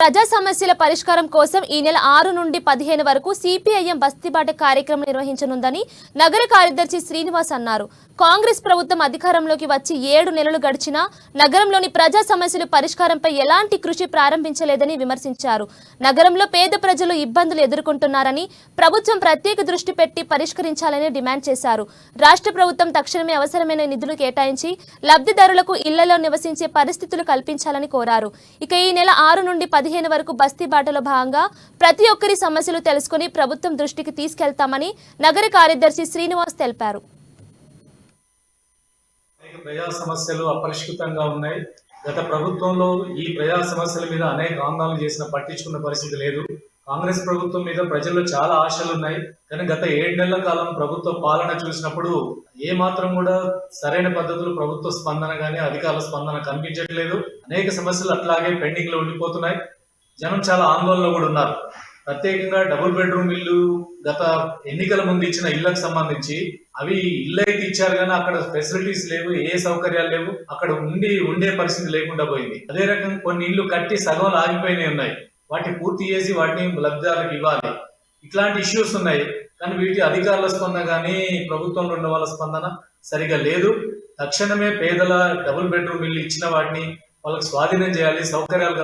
ప్రజా సమస్యల పరిష్కారం కోసం ఈ నెల 6 నుండి 15 వరకు సిపిఐఎం బస్తీబాట కార్యక్రమం నిర్వహించనుందని నగర కార్యదర్శి శ్రీనివాస్ అన్నారు. కాంగ్రెస్ ప్రభుత్వం అధికారంలోకి వచ్చి 7 నెలలు గడిచినా నగరంలోని ప్రజా సమస్యల పరిష్కారంపై ఎలాంటి కృషి ప్రారంభించలేదని విమర్శించారు. నగరంలో పేద ప్రజలు ఇబ్బందులు ఎదుర్కొంటున్నారని ప్రభుత్వం ప్రత్యేక దృష్టి పెట్టి పరిష్కరించాలని డిమాండ్ చేశారు. రాష్ట్ర ప్రభుత్వం తక్షణమే అవసరమైన నిధులు కేటాయించి లబ్ధిదారులకు ఇళ్లలో నివసించే పరిస్థితులు కల్పించాలని కోరారు. ఇక ఈ నెల 6 నుండి 15 వరకు బస్తీ బాటలో భాగంగా ప్రతి ఒక్కరి సమస్యలు తెలుసుకుని ప్రభుత్వం దృష్టికి తీసుకెళ్తామని నగర కార్యదర్శి శ్రీనివాస్ తెలిపారు. ప్రజా సమస్యలు అపరిష్కృతంగా ఉన్నాయి. గత ప్రభుత్వంలో ఈ ప్రజా సమస్యల మీద అనేక ఆందోళనలు చేసిన పట్టించుకున్న పరిస్థితి లేదు. కాంగ్రెస్ ప్రభుత్వం మీద ప్రజల్లో చాలా ఆశలు ఉన్నాయి. కానీ గత 7 నెలల కాలం ప్రభుత్వ పాలన చూసినప్పుడు ఏ మాత్రం కూడా సరైన పద్ధతులు ప్రభుత్వ స్పందన కానీ అధికారుల స్పందన కనిపించట్లేదు. అనేక సమస్యలు అట్లాగే పెండింగ్ లో ఉండిపోతున్నాయి. జనం చాలా ఆందోళనలో కూడా ఉన్నారు. ప్రత్యేకంగా డబుల్ బెడ్రూమ్ ఇల్లు గత ఎన్నికల ముందు ఇచ్చిన ఇళ్లకు సంబంధించి అవి ఇల్లు అయితే ఇచ్చారు కానీ అక్కడ ఫెసిలిటీస్ లేవు, ఏ సౌకర్యాలు లేవు, అక్కడ ఉండే పరిస్థితి లేకుండా పోయింది. అదే రకంగా కొన్ని ఇళ్లు కట్టి సగం ఆగిపోయినాయి ఉన్నాయి. వాటిని పూర్తి చేసి వాటిని లబ్ధిదారులకు ఇవ్వాలి. ఇట్లాంటి ఇష్యూస్ ఉన్నాయి. కానీ వీటి అధికారుల స్పందన కానీ ప్రభుత్వంలో ఉన్న వాళ్ళ స్పందన సరిగా లేదు. తక్షణమే పేదల డబుల్ బెడ్రూమ్ ఇల్లు ఇచ్చిన వాటిని వాళ్ళకి స్వాధీనం చేయాలి, సౌకర్యాలు